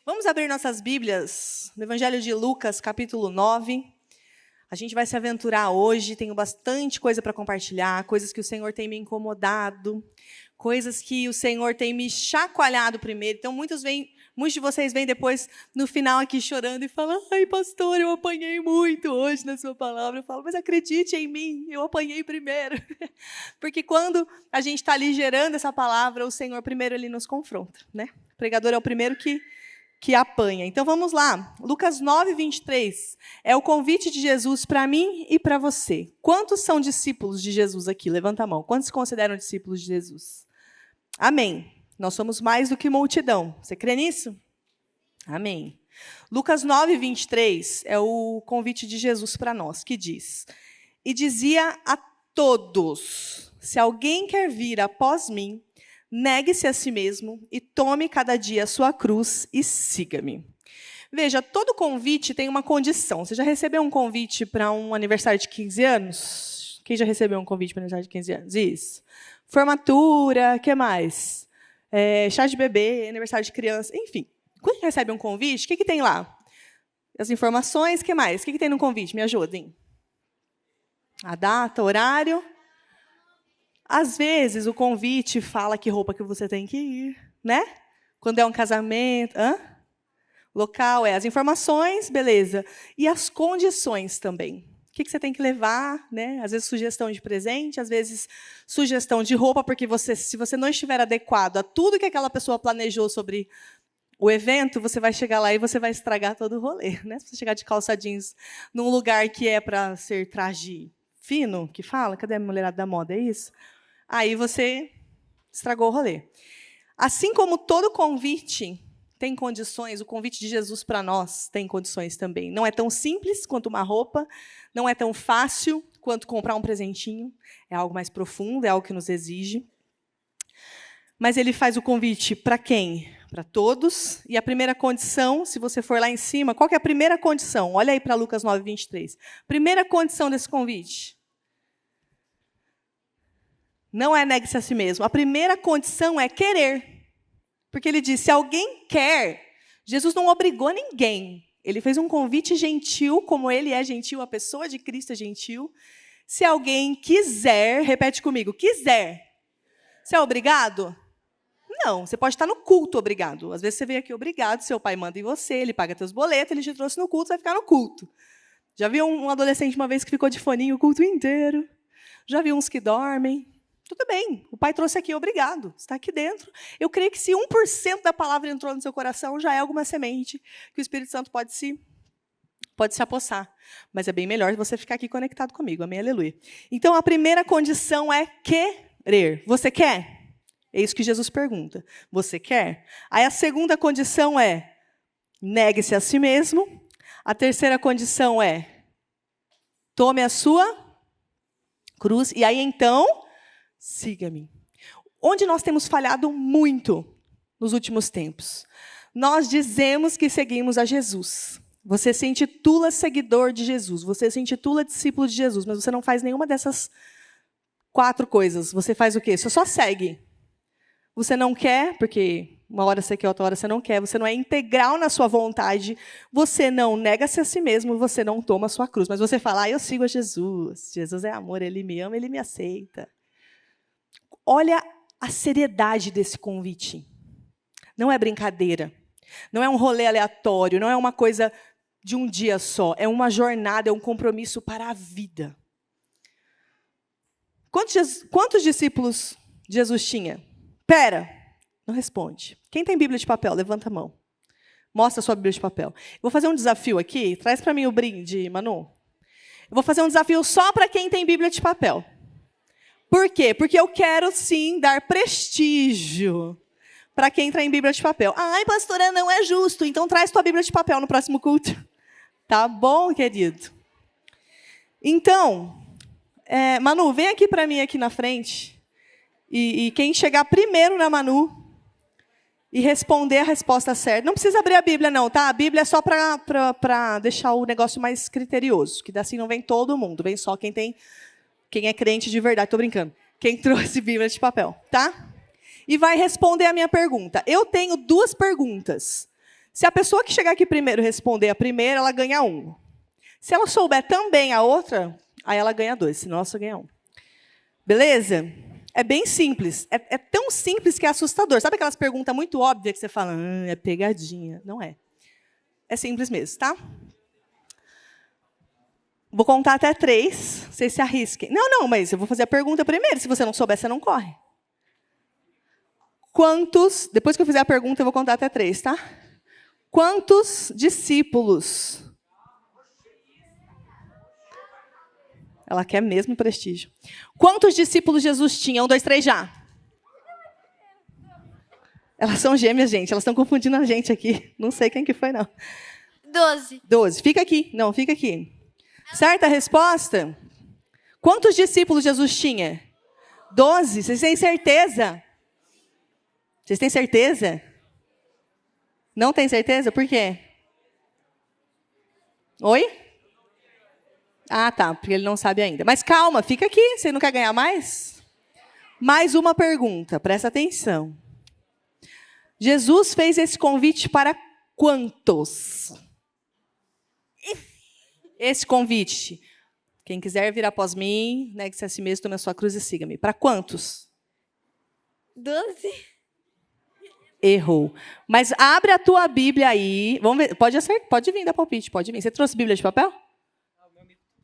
Vamos abrir nossas Bíblias no Evangelho de Lucas, capítulo 9. A gente vai se aventurar hoje, tenho bastante coisa para compartilhar, coisas que o Senhor tem me incomodado, coisas que o Senhor tem me chacoalhado primeiro. Então, muitos de vocês vêm depois, no final, aqui chorando e falam: ai, pastor, eu apanhei muito hoje na sua palavra. Eu falo: mas acredite em mim, eu apanhei primeiro. Porque quando a gente está ali gerando essa palavra, o Senhor primeiro ele nos confronta, né? O pregador é o primeiro que apanha. Então, vamos lá. Lucas 9, 23. É o convite de Jesus para mim e para você. Quantos são discípulos de Jesus aqui? Levanta a mão. Quantos se consideram discípulos de Jesus? Amém. Nós somos mais do que multidão. Você crê nisso? Amém. Lucas 9, 23 é o convite de Jesus para nós, que diz: e dizia a todos: se alguém quer vir após mim, negue-se a si mesmo e tome cada dia a sua cruz e siga-me. Veja, todo convite tem uma condição. Você já recebeu um convite para um aniversário de 15 anos? Quem já recebeu um convite para um aniversário de 15 anos? Isso. Formatura, o que mais? Chá de bebê, aniversário de criança, enfim. Quando a gente recebe um convite, o que tem lá? As informações, o que mais? O que tem no convite? Me ajudem. A data, horário. Às vezes, o convite fala que roupa que você tem que ir, né? Quando é um casamento. Local, as informações, beleza. E as condições também. O que você tem que levar, né? Às vezes, sugestão de presente, às vezes, sugestão de roupa, porque se você não estiver adequado a tudo que aquela pessoa planejou sobre o evento, você vai chegar lá e você vai estragar todo o rolê, né? Se você chegar de calça jeans num lugar que é para ser traje fino, que fala, cadê a mulherada da moda, é isso? Aí você estragou o rolê. Assim como todo convite tem condições, o convite de Jesus para nós tem condições também. Não é tão simples quanto uma roupa, não é tão fácil quanto comprar um presentinho, é algo mais profundo, é algo que nos exige. Mas ele faz o convite para quem? Para todos. E a primeira condição, se você for lá em cima, qual que é a primeira condição? Olha aí para Lucas 9, 23. Primeira condição desse convite. Não é negue-se a si mesmo. A primeira condição é querer. Porque ele diz, se alguém quer, Jesus não obrigou ninguém. Ele fez um convite gentil, como ele é gentil, a pessoa de Cristo é gentil. Se alguém quiser, repete comigo, quiser. Você é obrigado? Não, você pode estar no culto obrigado. Às vezes você veio aqui obrigado, seu pai manda em você, ele paga seus boletos, ele te trouxe no culto, você vai ficar no culto. Já vi um adolescente uma vez que ficou de foninho o culto inteiro. Já vi uns que dormem. Tudo bem, o pai trouxe aqui, obrigado, está aqui dentro. Eu creio que se 1% da palavra entrou no seu coração, já é alguma semente que o Espírito Santo pode se apossar. Mas é bem melhor você ficar aqui conectado comigo, amém, aleluia. Então, a primeira condição é querer. Você quer? É isso que Jesus pergunta. Você quer? Aí a segunda condição é negue-se a si mesmo. A terceira condição é tome a sua cruz. E aí, então, siga-me. Onde nós temos falhado muito nos últimos tempos? Nós dizemos que seguimos a Jesus. Você se intitula seguidor de Jesus. Você se intitula discípulo de Jesus. Mas você não faz nenhuma dessas 4 coisas. Você faz o quê? Você só segue. Você não quer, porque uma hora você quer, outra hora você não quer. Você não é integral na sua vontade. Você não nega-se a si mesmo. Você não toma a sua cruz. Mas você fala, eu sigo a Jesus. Jesus é amor, ele me ama, ele me aceita. Olha a seriedade desse convite. Não é brincadeira. Não é um rolê aleatório. Não é uma coisa de um dia só. É uma jornada, é um compromisso para a vida. Quantos discípulos Jesus tinha? Pera, não responde. Quem tem Bíblia de papel? Levanta a mão. Mostra a sua Bíblia de papel. Vou fazer um desafio aqui. Traz para mim o brinde, Manu. Eu vou fazer um desafio só para quem tem Bíblia de papel. Por quê? Porque eu quero, sim, dar prestígio para quem tem Bíblia de papel. Ai, pastora, não é justo. Então, traz tua Bíblia de papel no próximo culto. Tá bom, querido? Então, Manu, vem aqui para mim, aqui na frente. E quem chegar primeiro na Manu e responder a resposta certa. Não precisa abrir a Bíblia, não, tá? A Bíblia é só para deixar o negócio mais criterioso. Que assim não vem todo mundo. Vem só quem é crente de verdade. Estou brincando. Quem trouxe Bíblia de papel, tá? E vai responder a minha pergunta. Eu tenho 2 perguntas. Se a pessoa que chegar aqui primeiro responder a primeira, ela ganha 1. Se ela souber também a outra, aí ela ganha 2, senão ela só ganha 1. Beleza? É bem simples. É tão simples que é assustador. Sabe aquelas perguntas muito óbvias que você fala, é pegadinha. Não é. É simples mesmo, tá? Vou contar até 3, vocês se arrisquem. Não, mas eu vou fazer a pergunta primeiro. Se você não souber, você não corre. Quantos... Depois que eu fizer a pergunta, eu vou contar até 3, tá? Quantos discípulos... Ela quer mesmo prestígio. Quantos discípulos Jesus tinha? 1, 2, 3, já. Elas são gêmeas, gente. Elas estão confundindo a gente aqui. Não sei quem que foi, não. 12. 12. Fica aqui. Não, fica aqui. Certa resposta? Quantos discípulos Jesus tinha? 12. Vocês têm certeza? Vocês têm certeza? Não tem certeza? Por quê? Oi? Ah, tá, porque ele não sabe ainda. Mas calma, fica aqui. Você não quer ganhar mais? Mais uma pergunta, presta atenção. Jesus fez esse convite para quantos? Esse convite. Quem quiser vir após mim, negue-se a si mesmo, tome a sua cruz e siga-me. Para quantos? 12. Errou. Mas abre a tua Bíblia aí. Vamos ver. Pode acertar, pode vir dar palpite, pode vir. Você trouxe Bíblia de papel?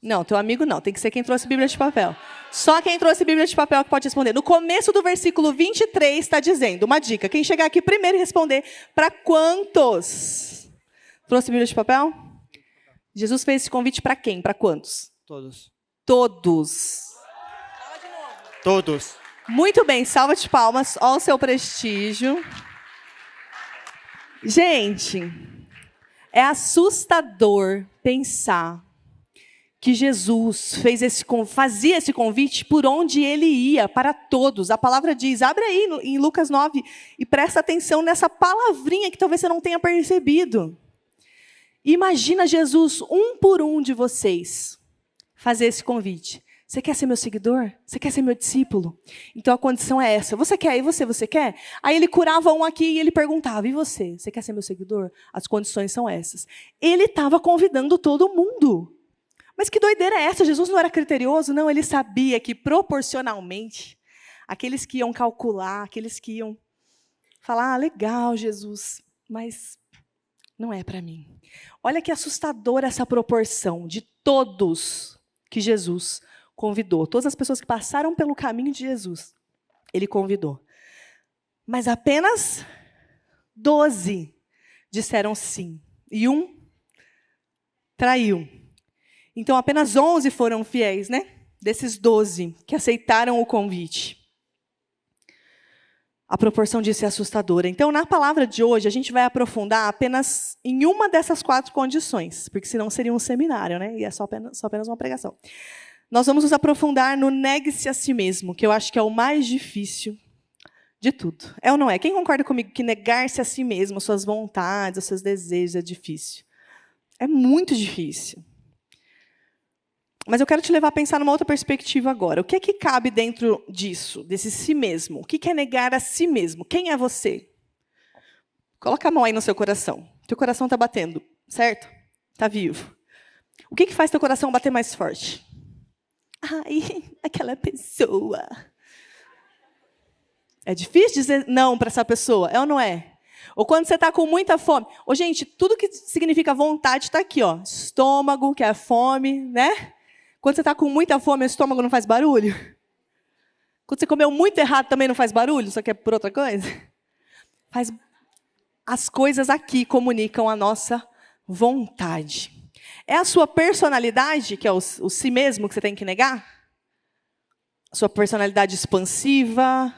Não, teu amigo não. Tem que ser quem trouxe Bíblia de papel. Só quem trouxe Bíblia de papel que pode responder. No começo do versículo 23 está dizendo, uma dica. Quem chegar aqui primeiro e responder, para quantos? Trouxe Bíblia de papel? Jesus fez esse convite para quem? Para quantos? Todos. Todos. Todos. Muito bem, salva de palmas. Olha o seu prestígio. Gente, é assustador pensar que Jesus fazia esse convite por onde ele ia, para todos. A palavra diz, abre aí em Lucas 9 e presta atenção nessa palavrinha que talvez você não tenha percebido. Imagina Jesus, um por um de vocês, fazer esse convite. Você quer ser meu seguidor? Você quer ser meu discípulo? Então a condição é essa. Você quer? E você quer? Aí ele curava um aqui e ele perguntava, e você? Você quer ser meu seguidor? As condições são essas. Ele estava convidando todo mundo. Mas que doideira é essa? Jesus não era criterioso? Não, ele sabia que proporcionalmente, aqueles que iam calcular, aqueles que iam falar, legal, Jesus, mas não é para mim. Olha que assustadora essa proporção de todos que Jesus convidou. Todas as pessoas que passaram pelo caminho de Jesus, ele convidou. Mas apenas 12 disseram sim. E um traiu. Então, apenas 11 foram fiéis, né? Desses 12 que aceitaram o convite. A proporção disso é assustadora. Então, na palavra de hoje, a gente vai aprofundar apenas em uma dessas 4 condições, porque senão seria um seminário, né? E é só apenas uma pregação. Nós vamos nos aprofundar no negue-se a si mesmo, que eu acho que é o mais difícil de tudo. É ou não é? Quem concorda comigo que negar-se a si mesmo, as suas vontades, os seus desejos é difícil? É muito difícil. Mas eu quero te levar a pensar numa outra perspectiva agora. O que é que cabe dentro disso, desse si mesmo? O que é negar a si mesmo? Quem é você? Coloca a mão aí no seu coração. Teu coração está batendo, certo? Está vivo. O que faz teu coração bater mais forte? Ai, aquela pessoa. É difícil dizer não para essa pessoa, é ou não é? Ou quando você está com muita fome. Ô, gente, tudo que significa vontade está aqui, ó. Estômago, que é fome, né? Quando você está com muita fome, o estômago não faz barulho? Quando você comeu muito errado, também não faz barulho? Só que é por outra coisa? As coisas aqui comunicam a nossa vontade. É a sua personalidade, que é o si mesmo, que você tem que negar? A sua personalidade expansiva?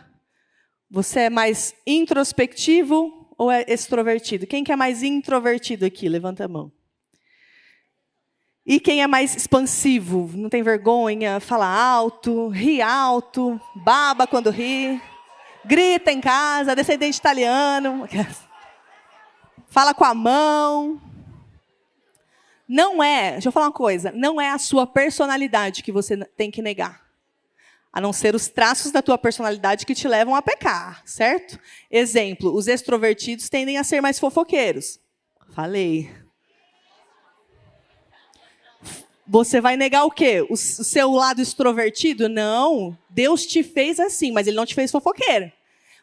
Você é mais introspectivo ou é extrovertido? Quem que é mais introvertido aqui? Levanta a mão. E quem é mais expansivo? Não tem vergonha, fala alto, ri alto, baba quando ri, grita em casa, descendente italiano, fala com a mão. Não é, deixa eu falar uma coisa, não é a sua personalidade que você tem que negar. A não ser os traços da tua personalidade que te levam a pecar, certo? Exemplo, os extrovertidos tendem a ser mais fofoqueiros. Falei. Você vai negar o quê? O seu lado extrovertido? Não. Deus te fez assim, mas ele não te fez fofoqueira.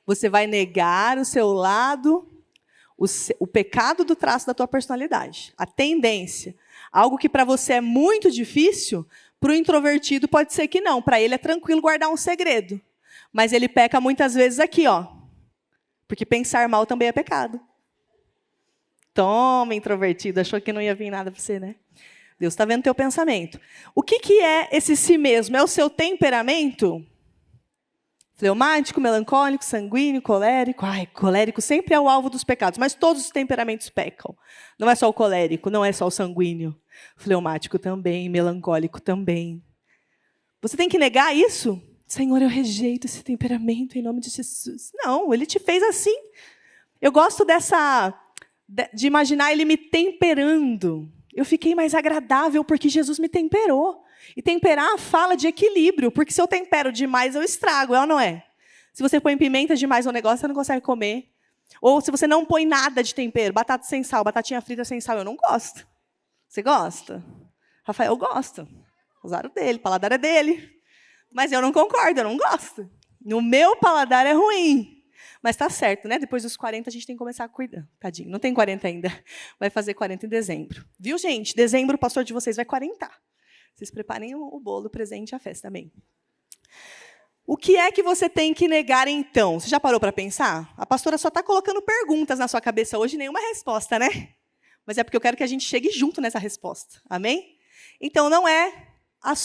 Você vai negar o seu lado, o pecado do traço da tua personalidade. A tendência. Algo que para você é muito difícil, para o introvertido pode ser que não. Para ele é tranquilo guardar um segredo. Mas ele peca muitas vezes aqui, ó. Porque pensar mal também é pecado. Toma, introvertido. Achou que não ia vir nada para você, né? Deus está vendo o teu pensamento. O que é esse si mesmo? É o seu temperamento? Fleumático, melancólico, sanguíneo, colérico. Ai, colérico sempre é o alvo dos pecados, mas todos os temperamentos pecam. Não é só o colérico, não é só o sanguíneo. Fleumático também, melancólico também. Você tem que negar isso? Senhor, eu rejeito esse temperamento em nome de Jesus. Não, ele te fez assim. Eu gosto de imaginar ele me temperando. Eu fiquei mais agradável porque Jesus me temperou. E temperar fala de equilíbrio, porque se eu tempero demais, eu estrago, é ou não é? Se você põe pimenta demais no negócio, você não consegue comer. Ou se você não põe nada de tempero, batata sem sal, batatinha frita sem sal, eu não gosto. Você gosta? Rafael, eu gosto. Usaram dele, o paladar é dele. Mas eu não concordo, eu não gosto. No meu paladar é ruim. Mas está certo, né? Depois dos 40, a gente tem que começar a cuidar. Tadinho, não tem 40 ainda. Vai fazer 40 em dezembro. Viu, gente? Dezembro, o pastor de vocês vai 40. Vocês preparem o bolo, o presente e a festa também. O que é que você tem que negar, então? Você já parou para pensar? A pastora só está colocando perguntas na sua cabeça hoje, nenhuma resposta, né? Mas é porque eu quero que a gente chegue junto nessa resposta. Amém? Então, não é o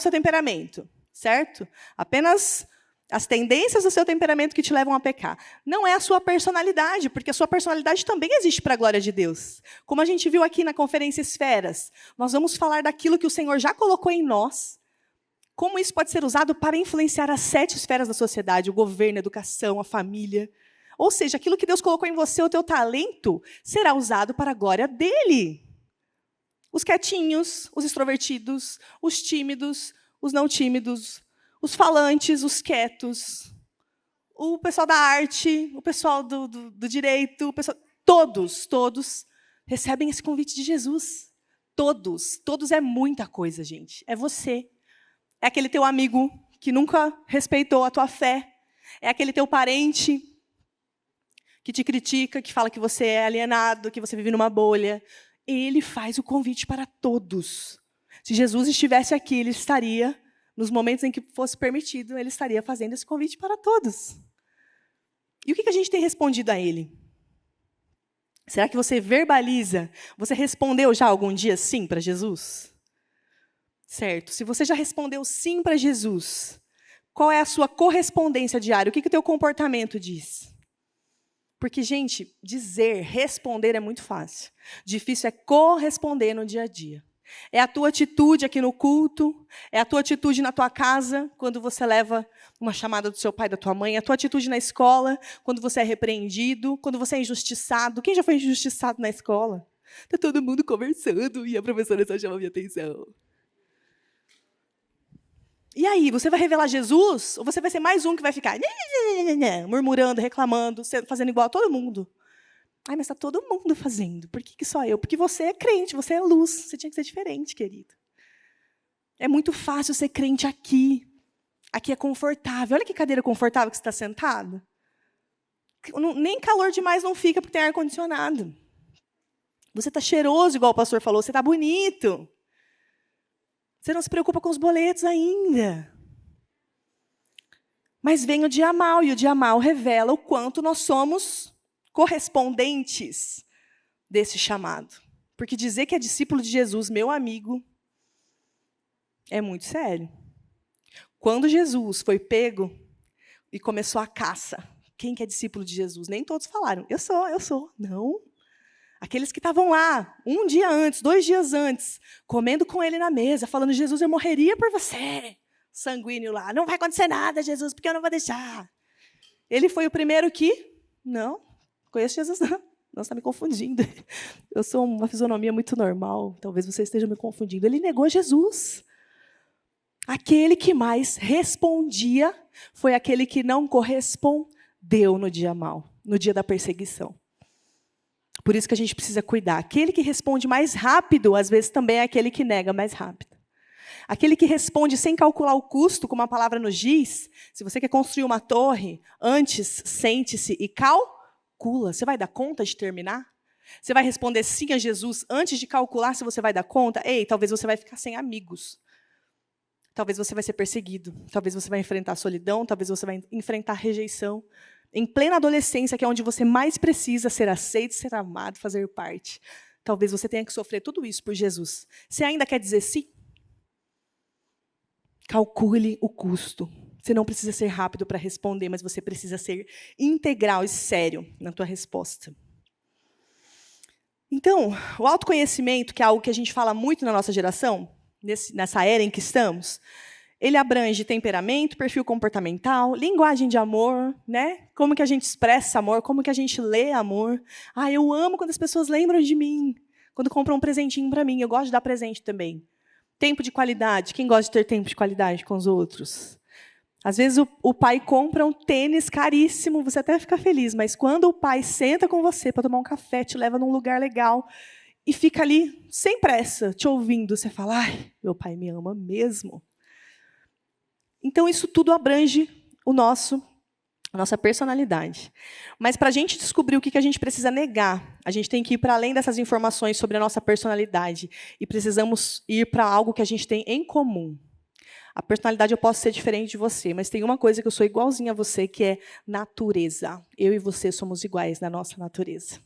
seu temperamento, certo? Apenas as tendências do seu temperamento que te levam a pecar. Não é a sua personalidade, porque a sua personalidade também existe para a glória de Deus. Como a gente viu aqui na Conferência Esferas, nós vamos falar daquilo que o Senhor já colocou em nós, como isso pode ser usado para influenciar as 7 esferas da sociedade, o governo, a educação, a família. Ou seja, aquilo que Deus colocou em você, o teu talento, será usado para a glória dele. Os quietinhos, os extrovertidos, os tímidos, os não tímidos, os falantes, os quietos, o pessoal da arte, o pessoal do direito, todos recebem esse convite de Jesus. Todos é muita coisa, gente. É você. É aquele teu amigo que nunca respeitou a tua fé. É aquele teu parente que te critica, que fala que você é alienado, que você vive numa bolha. Ele faz o convite para todos. Se Jesus estivesse aqui, ele estaria, nos momentos em que fosse permitido, ele estaria fazendo esse convite para todos. E o que a gente tem respondido a ele? Será que você verbaliza? Você respondeu já algum dia sim para Jesus? Certo. Se você já respondeu sim para Jesus, qual é a sua correspondência diária? O que o teu comportamento diz? Porque, gente, responder é muito fácil. Difícil é corresponder no dia a dia. É a tua atitude aqui no culto, é a tua atitude na tua casa, quando você leva uma chamada do seu pai, da tua mãe, é a tua atitude na escola, quando você é repreendido, quando você é injustiçado. Quem já foi injustiçado na escola? Está todo mundo conversando e a professora só chama a minha atenção. E aí, você vai revelar Jesus? Ou você vai ser mais um que vai ficar murmurando, reclamando, fazendo igual a todo mundo? Ai, mas está todo mundo fazendo. Por que só eu? Porque você é crente, você é luz. Você tinha que ser diferente, querido. É muito fácil ser crente aqui. Aqui é confortável. Olha que cadeira confortável que você está sentado. Nem calor demais não fica porque tem ar-condicionado. Você está cheiroso, igual o pastor falou. Você está bonito. Você não se preocupa com os boletos ainda. Mas vem o dia mau, e o dia mau revela o quanto nós somos correspondentes desse chamado. Porque dizer que é discípulo de Jesus, meu amigo, é muito sério. Quando Jesus foi pego e começou a caça, quem que é discípulo de Jesus? Nem todos falaram, eu sou. Não. Aqueles que estavam lá, 1 dia antes, 2 dias antes, comendo com ele na mesa, falando, Jesus, eu morreria por você. Sanguíneo lá, não vai acontecer nada, Jesus, porque eu não vou deixar. Ele foi o primeiro que, não, conheço Jesus não. Não, você está me confundindo. Eu sou uma fisionomia muito normal, talvez você esteja me confundindo. Ele negou Jesus. Aquele que mais respondia foi aquele que não correspondeu no dia mau, no dia da perseguição. Por isso que a gente precisa cuidar. Aquele que responde mais rápido, às vezes também é aquele que nega mais rápido. Aquele que responde sem calcular o custo, como a palavra nos diz, se você quer construir uma torre, antes sente-se e calcula. Você vai dar conta de terminar? Você vai responder sim a Jesus antes de calcular se você vai dar conta? Ei, talvez você vai ficar sem amigos. Talvez você vai ser perseguido. Talvez você vai enfrentar solidão. Talvez você vai enfrentar rejeição. Em plena adolescência, que é onde você mais precisa ser aceito, ser amado, fazer parte. Talvez você tenha que sofrer tudo isso por Jesus. Você ainda quer dizer sim? Calcule o custo. Você não precisa ser rápido para responder, mas você precisa ser integral e sério na tua resposta. Então, o autoconhecimento, que é algo que a gente fala muito na nossa geração, nessa era em que estamos, ele abrange temperamento, perfil comportamental, linguagem de amor, né? Como que a gente expressa amor, como que a gente lê amor. Eu amo quando as pessoas lembram de mim, quando compram um presentinho para mim. Eu gosto de dar presente também. Tempo de qualidade. Quem gosta de ter tempo de qualidade com os outros? Às vezes o pai compra um tênis caríssimo, você até fica feliz, mas quando o pai senta com você para tomar um café, te leva num lugar legal e fica ali, sem pressa, te ouvindo, você fala, meu pai me ama mesmo. Então, isso tudo abrange a nossa personalidade. Mas, para a gente descobrir o que a gente precisa negar, a gente tem que ir para além dessas informações sobre a nossa personalidade e precisamos ir para algo que a gente tem em comum. A personalidade eu posso ser diferente de você, mas tem uma coisa que eu sou igualzinha a você, que é natureza. Eu e você somos iguais na nossa natureza.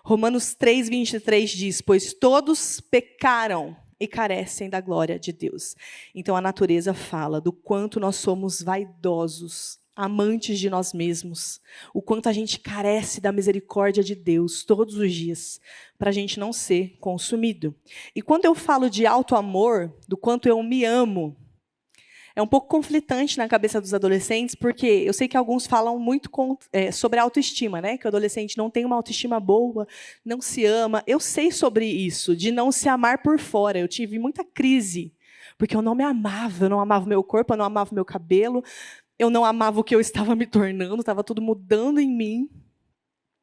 Romanos 3:23 diz, pois todos pecaram e carecem da glória de Deus. Então, a natureza fala do quanto nós somos vaidosos, amantes de nós mesmos, o quanto a gente carece da misericórdia de Deus todos os dias, para a gente não ser consumido. E quando eu falo de auto-amor, do quanto eu me amo, é um pouco conflitante na cabeça dos adolescentes, porque eu sei que alguns falam muito sobre autoestima, né? Que o adolescente não tem uma autoestima boa, não se ama. Eu sei sobre isso, de não se amar por fora. Eu tive muita crise, porque eu não me amava. Eu não amava o meu corpo, eu não amava o meu cabelo, eu não amava o que eu estava me tornando, estava tudo mudando em mim.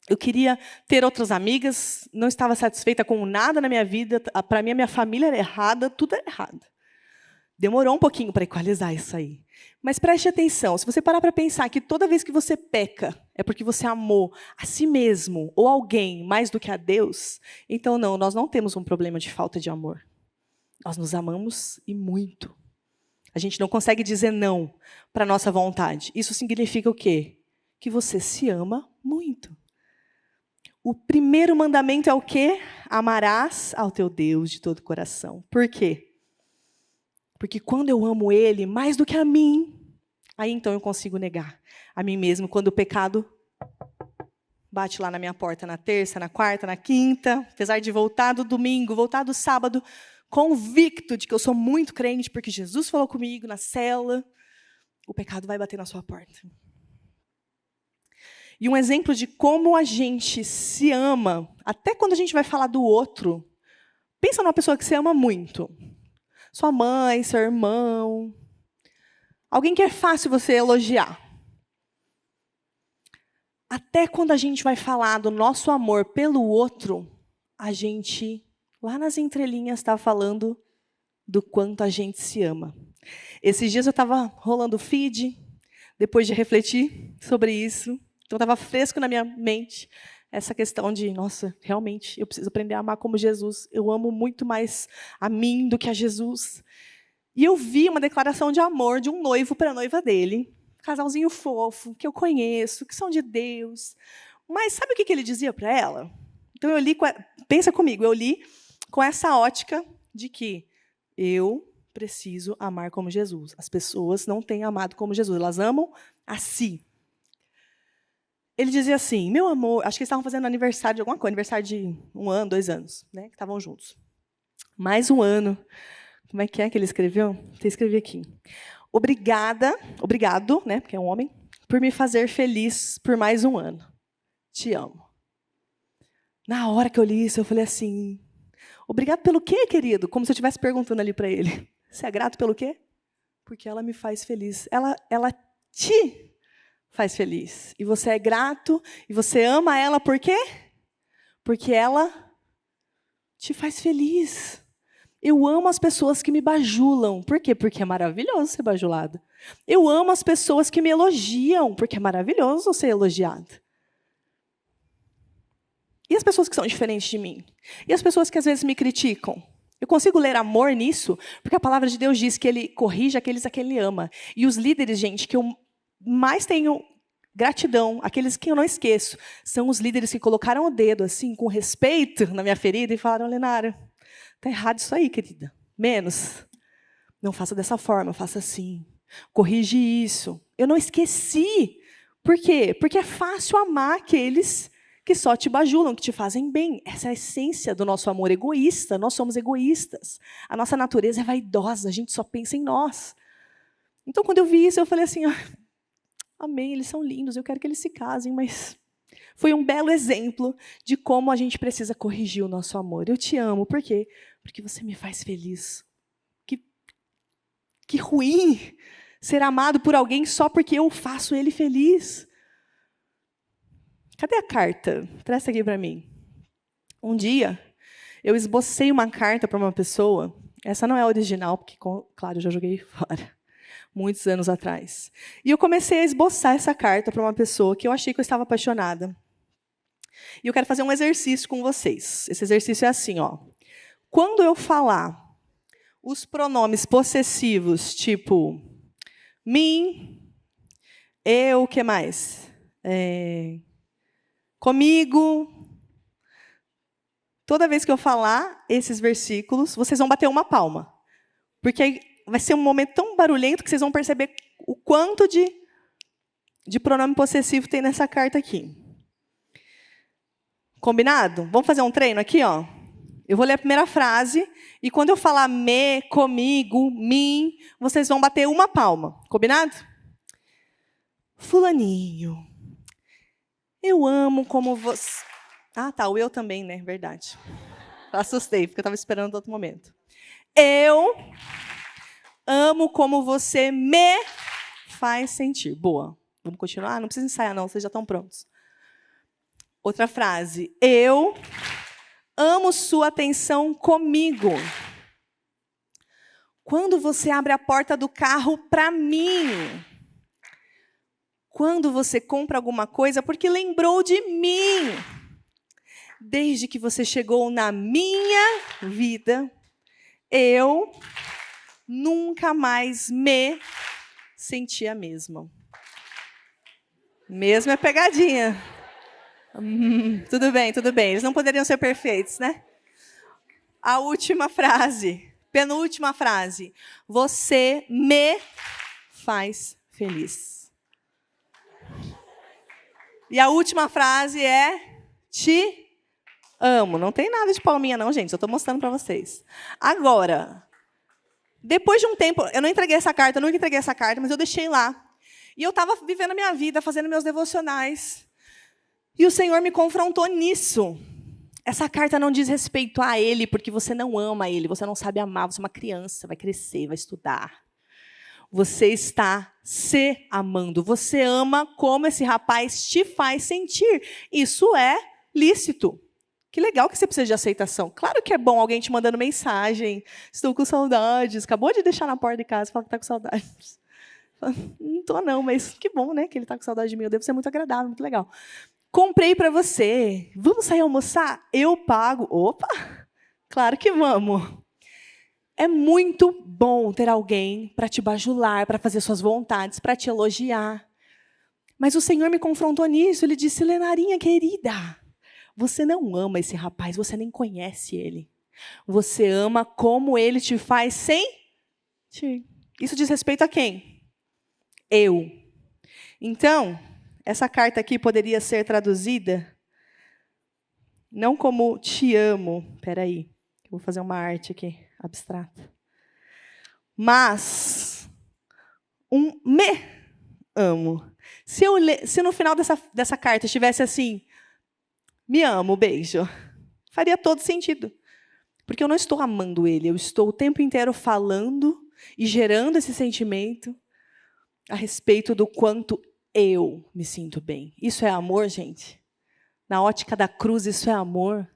Eu queria ter outras amigas, não estava satisfeita com nada na minha vida. Para mim, a minha família era errada, tudo era errado. Demorou um pouquinho para equalizar isso aí. Mas preste atenção, se você parar para pensar que toda vez que você peca é porque você amou a si mesmo ou alguém mais do que a Deus, então não, nós não temos um problema de falta de amor. Nós nos amamos e muito. A gente não consegue dizer não para a nossa vontade. Isso significa o quê? Que você se ama muito. O primeiro mandamento é o quê? Amarás ao teu Deus de todo o coração. Por quê? Porque quando eu amo Ele mais do que a mim, aí então eu consigo negar a mim mesmo. Quando o pecado bate lá na minha porta na terça, na quarta, na quinta, apesar de voltar do domingo, voltar do sábado, convicto de que eu sou muito crente, porque Jesus falou comigo na célula, o pecado vai bater na sua porta. E um exemplo de como a gente se ama, até quando a gente vai falar do outro, pensa numa pessoa que você ama muito. Sua mãe, seu irmão, alguém que é fácil você elogiar. Até quando a gente vai falar do nosso amor pelo outro, a gente, lá nas entrelinhas, está falando do quanto a gente se ama. Esses dias eu estava rolando o feed, depois de refletir sobre isso, então estava fresco na minha mente essa questão de, nossa, realmente, eu preciso aprender a amar como Jesus. Eu amo muito mais a mim do que a Jesus. E eu vi uma declaração de amor de um noivo para a noiva dele. Um casalzinho fofo, que eu conheço, que são de Deus. Mas sabe o que ele dizia para ela? Então eu li, pensa comigo, eu li com essa ótica de que eu preciso amar como Jesus. As pessoas não têm amado como Jesus, elas amam a si. Ele dizia assim, meu amor, acho que eles estavam fazendo aniversário de alguma coisa, aniversário de 1 ano, 2 anos, né, que estavam juntos. Mais 1 ano. Como é que ele escreveu? Você escreveu aqui. Obrigado, né, porque é um homem, por me fazer feliz por mais 1 ano. Te amo. Na hora que eu li isso, eu falei assim, obrigado pelo quê, querido? Como se eu estivesse perguntando ali para ele. Você é grato pelo quê? Porque ela me faz feliz. Ela te faz feliz. E você é grato, e você ama ela por quê? Porque ela te faz feliz. Eu amo as pessoas que me bajulam. Por quê? Porque é maravilhoso ser bajulado. Eu amo as pessoas que me elogiam, porque é maravilhoso ser elogiado. E as pessoas que são diferentes de mim? E as pessoas que às vezes me criticam? Eu consigo ler amor nisso? Porque a palavra de Deus diz que ele corrige aqueles a quem ele ama. E os líderes, gente, que eu mais tenho gratidão, aqueles que eu não esqueço, são os líderes que colocaram o dedo, assim, com respeito na minha ferida e falaram: Lenara, está errado isso aí, querida. Menos. Não faça dessa forma, faça assim. Corrige isso. Eu não esqueci. Por quê? Porque é fácil amar aqueles que só te bajulam, que te fazem bem. Essa é a essência do nosso amor egoísta. Nós somos egoístas. A nossa natureza é vaidosa, a gente só pensa em nós. Então, quando eu vi isso, eu falei assim: amém, eles são lindos, eu quero que eles se casem, mas foi um belo exemplo de como a gente precisa corrigir o nosso amor. Eu te amo, por quê? Porque você me faz feliz. Que ruim ser amado por alguém só porque eu faço ele feliz. Cadê a carta? Presta aqui para mim. Um dia, eu esbocei uma carta para uma pessoa. Essa não é a original, porque, claro, eu já joguei fora. Muitos anos atrás. E eu comecei a esboçar essa carta para uma pessoa que eu achei que eu estava apaixonada. E eu quero fazer um exercício com vocês. Esse exercício é assim, ó. Quando eu falar os pronomes possessivos, tipo mim, eu, o que mais? Comigo. Toda vez que eu falar esses versículos, vocês vão bater uma palma. Porque aí vai ser um momento tão barulhento que vocês vão perceber o quanto de pronome possessivo tem nessa carta aqui. Combinado? Vamos fazer um treino aqui, ó? Eu vou ler a primeira frase, e quando eu falar me, comigo, mim, vocês vão bater uma palma. Combinado? Fulaninho, eu amo como você... Ah, tá, o eu também, né? Verdade. Assustei, porque eu estava esperando outro momento. Eu amo como você me faz sentir. Boa. Vamos continuar? Não precisa ensaiar, não, vocês já estão prontos. Outra frase. Eu amo sua atenção comigo. Quando você abre a porta do carro para mim. Quando você compra alguma coisa porque lembrou de mim. Desde que você chegou na minha vida, eu nunca mais me senti a mesma. Mesmo é pegadinha. Tudo bem, tudo bem. Eles não poderiam ser perfeitos, né? A última frase, penúltima frase. Você me faz feliz. E a última frase é te amo. Não tem nada de palminha, não, gente. Eu estou mostrando para vocês. Agora, depois de um tempo, eu não entreguei essa carta, eu nunca entreguei essa carta, mas eu deixei lá. E eu estava vivendo a minha vida, fazendo meus devocionais. E o Senhor me confrontou nisso. Essa carta não diz respeito a Ele, porque você não ama Ele, você não sabe amar, você é uma criança, vai crescer, vai estudar. Você está se amando. Você ama como esse rapaz te faz sentir. Isso é lícito. Que legal que você precisa de aceitação. Claro que é bom alguém te mandando mensagem. Estou com saudades. Acabou de deixar na porta de casa, fala que está com saudades. Não estou não, mas que bom, né? Que ele está com saudade de mim. Eu devo ser muito agradável, muito legal. Comprei para você. Vamos sair almoçar? Eu pago. Opa! Claro que vamos. É muito bom ter alguém para te bajular, para fazer suas vontades, para te elogiar. Mas o Senhor me confrontou nisso. Ele disse: Lenarinha, querida, você não ama esse rapaz, você nem conhece ele. Você ama como ele te faz sentir. Isso diz respeito a quem? Eu. Então, essa carta aqui poderia ser traduzida não como te amo. Espera aí, eu vou fazer uma arte aqui, abstrata. Mas um me amo. Se no final dessa carta estivesse assim, me amo, beijo, faria todo sentido. Porque eu não estou amando ele, eu estou o tempo inteiro falando e gerando esse sentimento a respeito do quanto eu me sinto bem. Isso é amor, gente? Na ótica da cruz, isso é amor?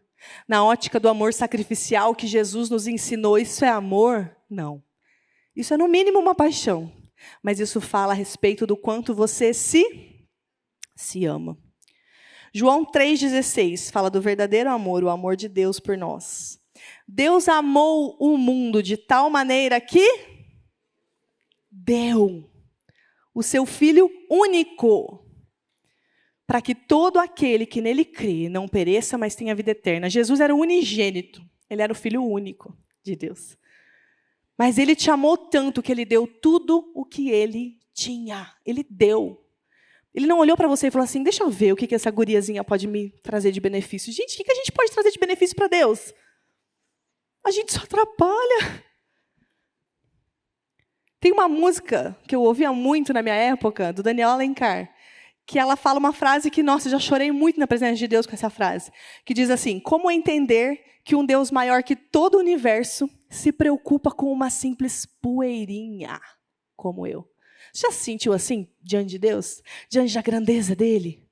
Na ótica do amor sacrificial que Jesus nos ensinou, isso é amor? Não. Isso é no mínimo uma paixão. Mas isso fala a respeito do quanto você se ama. João 3,16 fala do verdadeiro amor, o amor de Deus por nós. Deus amou o mundo de tal maneira que deu o seu Filho único, para que todo aquele que nele crê não pereça, mas tenha vida eterna. Jesus era o unigênito, ele era o Filho único de Deus. Mas ele te amou tanto que ele deu tudo o que ele tinha. Ele deu. Ele não olhou para você e falou assim, deixa eu ver o que essa guriazinha pode me trazer de benefício. Gente, o que a gente pode trazer de benefício para Deus? A gente só atrapalha. Tem uma música que eu ouvia muito na minha época, do Daniel Alencar, que ela fala uma frase que, nossa, eu já chorei muito na presença de Deus com essa frase, que diz assim, como entender que um Deus maior que todo o universo se preocupa com uma simples poeirinha como eu? Já se sentiu assim diante de Deus? Diante da grandeza dele?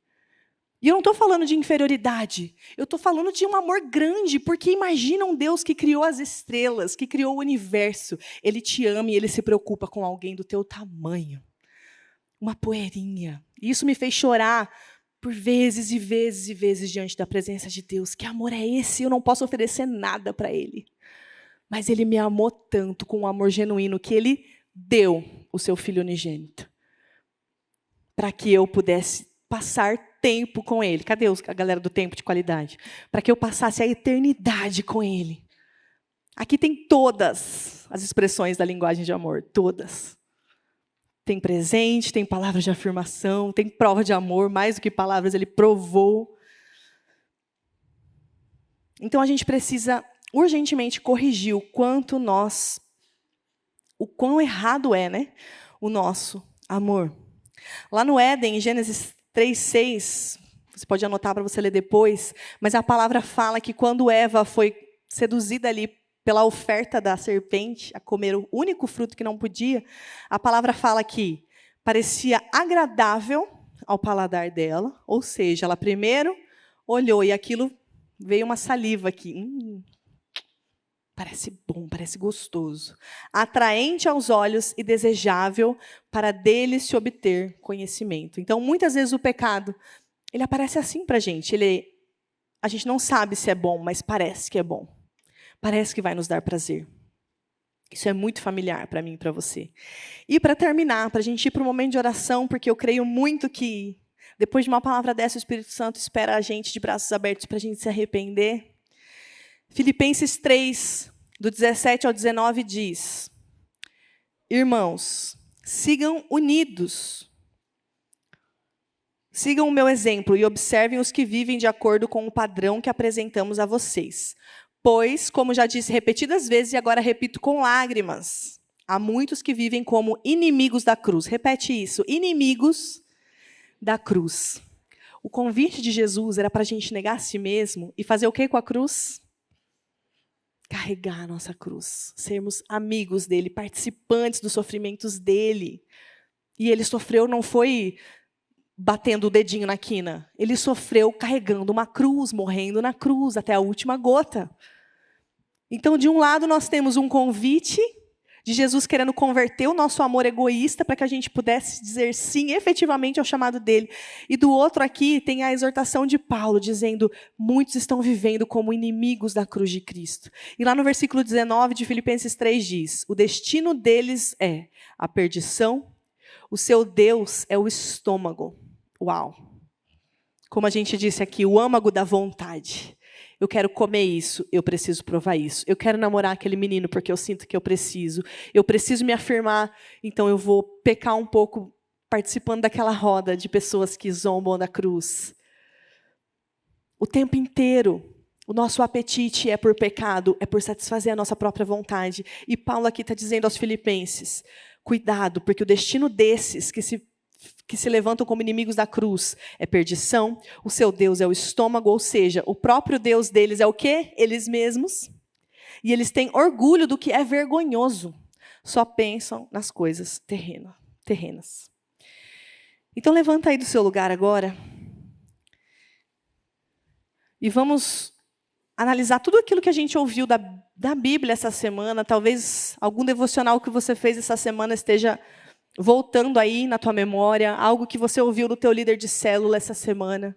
E eu não estou falando de inferioridade, eu estou falando de um amor grande, porque imagina um Deus que criou as estrelas, que criou o universo. Ele te ama e ele se preocupa com alguém do teu tamanho. Uma poeirinha. E isso me fez chorar por vezes e vezes e vezes diante da presença de Deus. Que amor é esse? Eu não posso oferecer nada para ele. Mas ele me amou tanto, com um amor genuíno, que ele deu o seu Filho unigênito, para que eu pudesse passar tempo com ele. Cadê a galera do tempo de qualidade? Para que eu passasse a eternidade com ele. Aqui tem todas as expressões da linguagem de amor, todas. Tem presente, tem palavras de afirmação, tem prova de amor, mais do que palavras, ele provou. Então a gente precisa urgentemente corrigir o quão errado é, né, o nosso amor. Lá no Éden, em Gênesis 3:6, você pode anotar para você ler depois, mas a palavra fala que quando Eva foi seduzida ali pela oferta da serpente, a comer o único fruto que não podia, a palavra fala que parecia agradável ao paladar dela, ou seja, ela primeiro olhou e aquilo veio uma saliva aqui. Parece bom, parece gostoso. Atraente aos olhos e desejável para dele se obter conhecimento. Então, muitas vezes o pecado, ele aparece assim para a gente. A gente não sabe se é bom, mas parece que é bom. Parece que vai nos dar prazer. Isso é muito familiar para mim e para você. E para terminar, para a gente ir para o momento de oração, porque eu creio muito que, depois de uma palavra dessa, o Espírito Santo espera a gente de braços abertos para a gente se arrepender. Filipenses 3, do 17 ao 19, diz: irmãos, sigam unidos. Sigam o meu exemplo e observem os que vivem de acordo com o padrão que apresentamos a vocês. Pois, como já disse repetidas vezes e agora repito com lágrimas, há muitos que vivem como inimigos da cruz. Repete isso, inimigos da cruz. O convite de Jesus era para a gente negar a si mesmo e fazer o que com a cruz? Carregar a nossa cruz, sermos amigos dele, participantes dos sofrimentos dele. E ele sofreu, não foi batendo o dedinho na quina, ele sofreu carregando uma cruz, morrendo na cruz, até a última gota. Então, de um lado, nós temos um convite de Jesus querendo converter o nosso amor egoísta para que a gente pudesse dizer sim, efetivamente, ao chamado dele. E do outro aqui, tem a exortação de Paulo, dizendo, muitos estão vivendo como inimigos da cruz de Cristo. E lá no versículo 19 de Filipenses 3 diz, o destino deles é a perdição, o seu Deus é o estômago. Uau! Como a gente disse aqui, o âmago da vontade. Eu quero comer isso, eu preciso provar isso. Eu quero namorar aquele menino porque eu sinto que eu preciso. Eu preciso me afirmar, então eu vou pecar um pouco participando daquela roda de pessoas que zombam da cruz. O tempo inteiro, o nosso apetite é por pecado, é por satisfazer a nossa própria vontade. E Paulo aqui está dizendo aos filipenses, cuidado, porque o destino desses que se levantam como inimigos da cruz é perdição, o seu Deus é o estômago, ou seja, o próprio Deus deles é o quê? Eles mesmos. E eles têm orgulho do que é vergonhoso. Só pensam nas coisas terrenas. Então levanta aí do seu lugar agora. E vamos analisar tudo aquilo que a gente ouviu da Bíblia essa semana. Talvez algum devocional que você fez essa semana esteja voltando aí na tua memória, algo que você ouviu do teu líder de célula essa semana.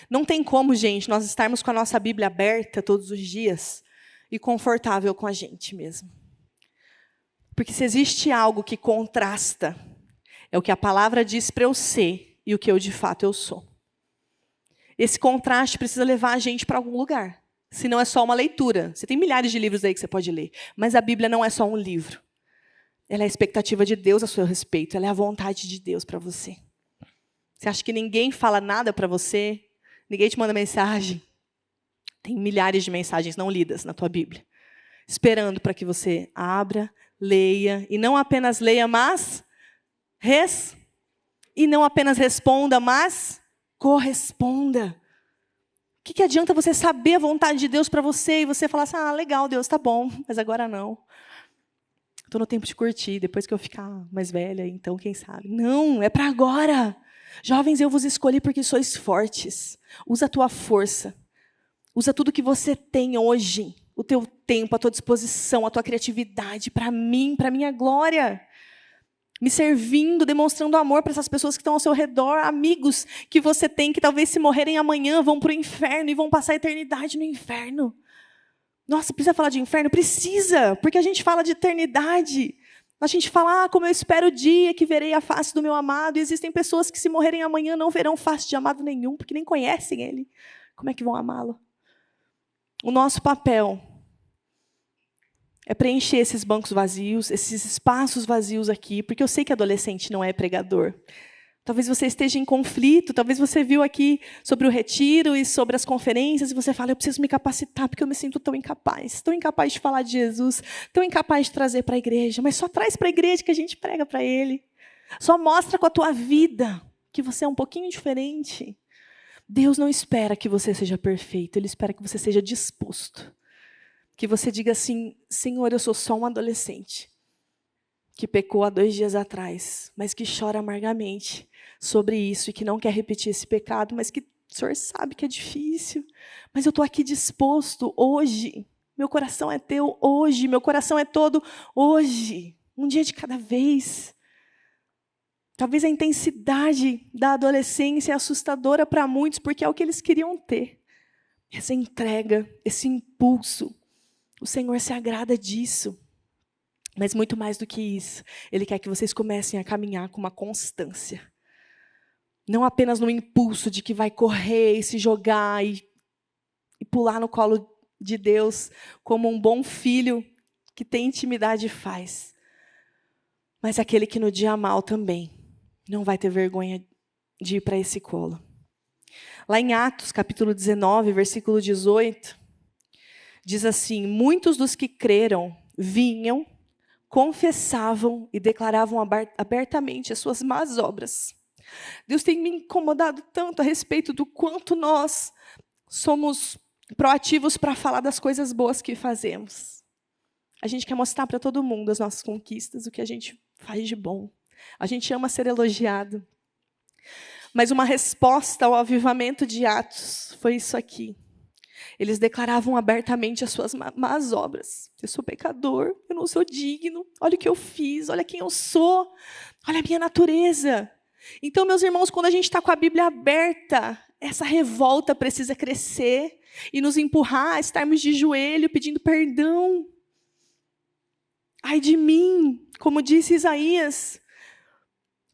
Não tem como, gente, nós estarmos com a nossa Bíblia aberta todos os dias e confortável com a gente mesmo. Porque se existe algo que contrasta, é o que a palavra diz para eu ser e o que eu de fato eu sou. Esse contraste precisa levar a gente para algum lugar. Senão é só uma leitura. Você tem milhares de livros aí que você pode ler. Mas a Bíblia não é só um livro. Ela é a expectativa de Deus a seu respeito. Ela é a vontade de Deus para você. Você acha que ninguém fala nada para você? Ninguém te manda mensagem? Tem milhares de mensagens não lidas na tua Bíblia. Esperando para que você abra, leia. E não apenas leia, mas e não apenas responda, mas corresponda. O que adianta você saber a vontade de Deus para você e você falar assim, legal, Deus, tá bom, mas agora não. Estou no tempo de curtir, depois que eu ficar mais velha, então quem sabe. Não, é para agora. Jovens, eu vos escolhi porque sois fortes. Usa a tua força. Usa tudo que você tem hoje. O teu tempo, a tua disposição, a tua criatividade para mim, para a minha glória. Me servindo, demonstrando amor para essas pessoas que estão ao seu redor, amigos que você tem, que talvez se morrerem amanhã vão para o inferno e vão passar a eternidade no inferno. Nossa, precisa falar de inferno? Precisa, porque a gente fala de eternidade. A gente fala, como eu espero o dia que verei a face do meu amado. E existem pessoas que se morrerem amanhã não verão face de amado nenhum, porque nem conhecem ele. Como é que vão amá-lo? O nosso papel é preencher esses bancos vazios, esses espaços vazios aqui, porque eu sei que adolescente não é pregador. Talvez você esteja em conflito, talvez você viu aqui sobre o retiro e sobre as conferências, e você fala, eu preciso me capacitar, porque eu me sinto tão incapaz de falar de Jesus, tão incapaz de trazer para a igreja, mas só traz para a igreja que a gente prega para ele. Só mostra com a tua vida que você é um pouquinho diferente. Deus não espera que você seja perfeito, Ele espera que você seja disposto. Que você diga assim, Senhor, eu sou só um adolescente que pecou há 2 dias atrás, mas que chora amargamente sobre isso e que não quer repetir esse pecado, mas que o Senhor sabe que é difícil. Mas eu estou aqui disposto hoje. Meu coração é teu hoje, meu coração é todo hoje. Um dia de cada vez. Talvez a intensidade da adolescência é assustadora para muitos, porque é o que eles queriam ter. Essa entrega, esse impulso. O Senhor se agrada disso. Mas muito mais do que isso, Ele quer que vocês comecem a caminhar com uma constância. Não apenas no impulso de que vai correr e se jogar e pular no colo de Deus, como um bom filho que tem intimidade faz. Mas aquele que no dia mal também não vai ter vergonha de ir para esse colo. Lá em Atos, capítulo 19, versículo 18, diz assim, muitos dos que creram vinham, confessavam e declaravam abertamente as suas más obras. Deus tem me incomodado tanto a respeito do quanto nós somos proativos para falar das coisas boas que fazemos. A gente quer mostrar para todo mundo as nossas conquistas, o que a gente faz de bom. A gente ama ser elogiado. Mas uma resposta ao avivamento de Atos foi isso aqui. Eles declaravam abertamente as suas más obras. Eu sou pecador, eu não sou digno. Olha o que eu fiz, olha quem eu sou. Olha a minha natureza. Então, meus irmãos, quando a gente está com a Bíblia aberta, essa revolta precisa crescer e nos empurrar a estarmos de joelho pedindo perdão. Ai de mim, como disse Isaías,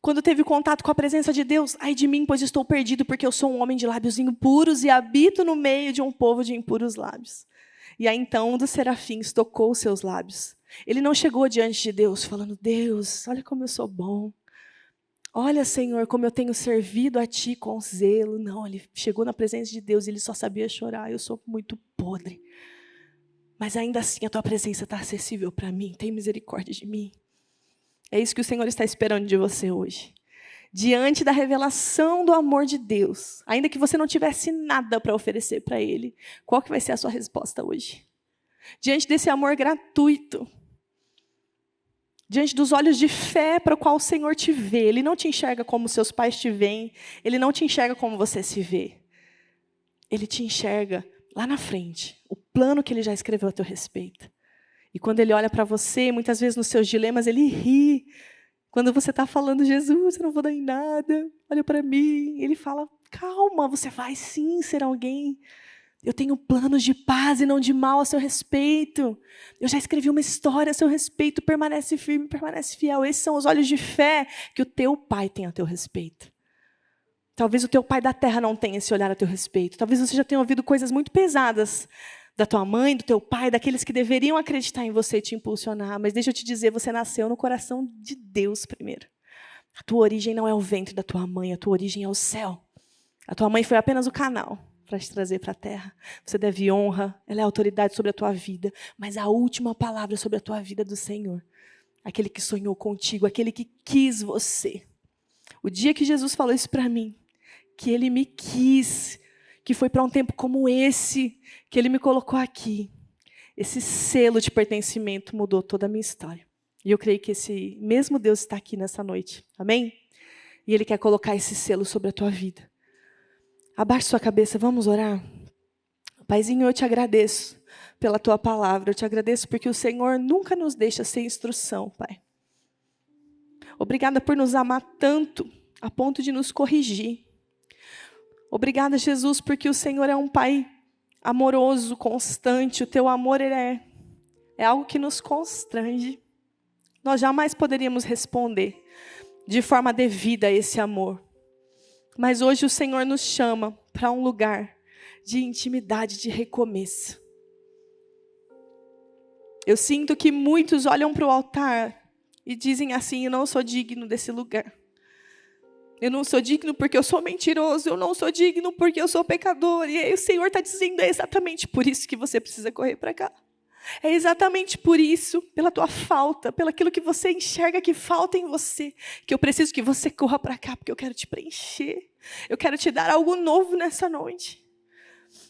quando teve contato com a presença de Deus, ai de mim, pois estou perdido, porque eu sou um homem de lábios impuros e habito no meio de um povo de impuros lábios. E aí então um dos serafins tocou os seus lábios. Ele não chegou diante de Deus falando, Deus, olha como eu sou bom. Olha, Senhor, como eu tenho servido a Ti com zelo. Não, ele chegou na presença de Deus e ele só sabia chorar. Eu sou muito podre. Mas ainda assim a Tua presença está acessível para mim. Tem misericórdia de mim. É isso que o Senhor está esperando de você hoje. Diante da revelação do amor de Deus, ainda que você não tivesse nada para oferecer para Ele, qual que vai ser a sua resposta hoje? Diante desse amor gratuito, diante dos olhos de fé para o qual o Senhor te vê, Ele não te enxerga como seus pais te veem, Ele não te enxerga como você se vê. Ele te enxerga lá na frente, o plano que ele já escreveu a teu respeito. E quando ele olha para você, muitas vezes nos seus dilemas, ele ri. Quando você está falando, Jesus, eu não vou dar em nada, olha para mim. Ele fala, calma, você vai sim ser alguém. Eu tenho planos de paz e não de mal a seu respeito. Eu já escrevi uma história a seu respeito, permanece firme, permanece fiel. Esses são os olhos de fé que o teu pai tem a teu respeito. Talvez o teu pai da terra não tenha esse olhar a teu respeito. Talvez você já tenha ouvido coisas muito pesadas da tua mãe, do teu pai, daqueles que deveriam acreditar em você e te impulsionar. Mas deixa eu te dizer, você nasceu no coração de Deus primeiro. A tua origem não é o ventre da tua mãe, a tua origem é o céu. A tua mãe foi apenas o canal para te trazer para a terra. Você deve honra, ela é a autoridade sobre a tua vida. Mas a última palavra sobre a tua vida é do Senhor. Aquele que sonhou contigo, aquele que quis você. O dia que Jesus falou isso para mim, que Ele me quis, que foi para um tempo como esse, que Ele me colocou aqui. Esse selo de pertencimento mudou toda a minha história. E eu creio que esse mesmo Deus está aqui nessa noite. Amém? E Ele quer colocar esse selo sobre a tua vida. Abaixe sua cabeça, vamos orar? Paizinho, eu te agradeço pela tua palavra. Eu te agradeço porque o Senhor nunca nos deixa sem instrução, Pai. Obrigada por nos amar tanto, a ponto de nos corrigir. Obrigada, Jesus, porque o Senhor é um Pai amoroso, constante. O teu amor é algo que nos constrange. Nós jamais poderíamos responder de forma devida a esse amor. Mas hoje o Senhor nos chama para um lugar de intimidade, de recomeço. Eu sinto que muitos olham para o altar e dizem assim, eu não sou digno desse lugar. Eu não sou digno porque eu sou mentiroso, eu não sou digno porque eu sou pecador. E aí o Senhor está dizendo, é exatamente por isso que você precisa correr para cá. É exatamente por isso, pela tua falta, pelo aquilo que você enxerga que falta em você, que eu preciso que você corra para cá, porque eu quero te preencher. Eu quero te dar algo novo nessa noite.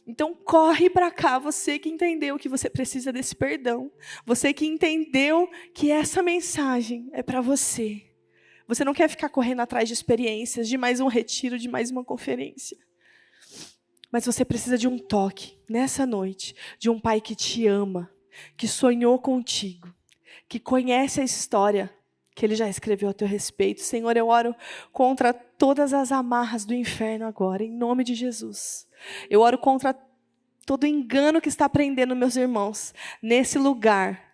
Então corre para cá, você que entendeu que você precisa desse perdão. Você que entendeu que essa mensagem é para você. Você não quer ficar correndo atrás de experiências, de mais um retiro, de mais uma conferência. Mas você precisa de um toque, nessa noite, de um Pai que te ama, que sonhou contigo, que conhece a história que Ele já escreveu a teu respeito. Senhor, eu oro contra todas as amarras do inferno agora, em nome de Jesus. Eu oro contra todo engano que está prendendo meus irmãos nesse lugar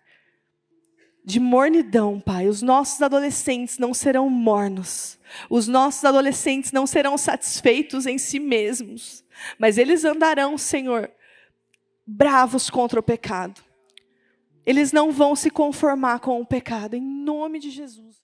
de mornidão, Pai. Os nossos adolescentes não serão mornos. Os nossos adolescentes não serão satisfeitos em si mesmos. Mas eles andarão, Senhor, bravos contra o pecado. Eles não vão se conformar com o pecado, em nome de Jesus.